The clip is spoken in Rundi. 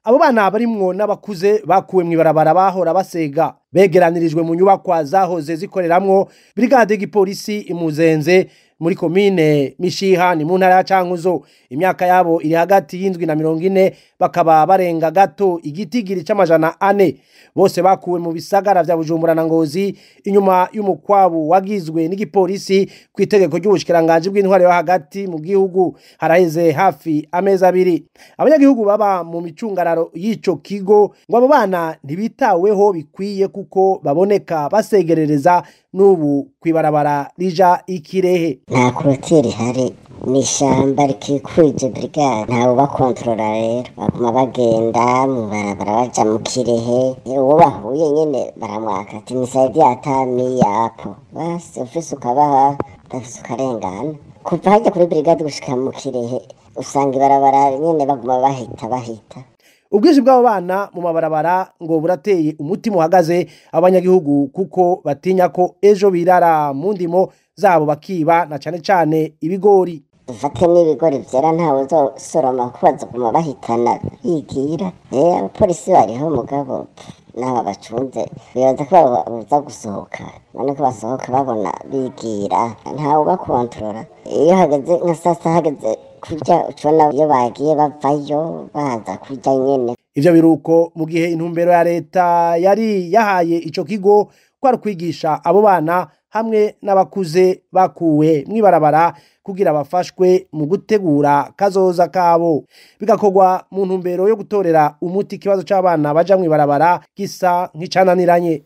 abo bana barimwo n'abakuze bakuwe mw'ibarabara bahora basega begeranirijwe mu nyubakwa zahoze zikoreramwo brigade y'igipolisi imuzenze muri komine Mishiha ni mu ntara ya Cankuzo. Imyaka yabo iri hagati y'indwi na 40 bakaba barenga gato igitigiri c'amajana 4 bose bakuwe mu bisagara vya Bujumbura na Ngozi inyuma y'umukwabu wagizwe n'igipolisi kwitegeko ry'ubushikiranganje bw'intware yo hagati mu gihugu haraheze hafi amezi 2. Abanyagihugu baba mu micungararo y'ico kigo ngo abo bana ntibitaweho bikwiye kuko baboneka basegerereza n'ubu kwibarabara rija Ikirehe. Nta kurotiri hari n'ishamba rikikwije brigade ntawe bakontrola rero baguma bagenda mu barabara baja mu Kirehe uwo bahuye nyene baramwaka ati nisaidia atami yapo basi ufise ukabaha udafise ukarengana kuva hajya kuri brigade gushika mu Kirehe usanga ibarabara nyene baguma bahita. Ubwinshi bw'abo bana mu mabarabara ngo burateye umutima uhagaze abanyagihugu kuko batinya ko ejo birara mu ndimo zabo bakiba na cane ibigori. Dufate n'ibigori vyera ntawe uzosoroma ko bazoguma bahitana bigira. Abapolisi bariho mugabo n'aba bacunze bibaza ko baza gusohoka none ko basohoka babona bigira ntawe bakontrola. Iyo hageze nka sasa hageze kurya ucona iyo bagiye bavayo baza kurya nyene. Ivyo biruko mu gihe intumbero ya leta yari yahaye ico kigo kwari kwigisha abo bana hamwe n'abakuze bakuwe mw'ibarabara kugira bafashwe mu gutegura kazoza kabo, bigakorwa mu ntumbero yo gutorera umuti ikibazo c'abana baja mw'ibarabara gisa nk'icananiranye.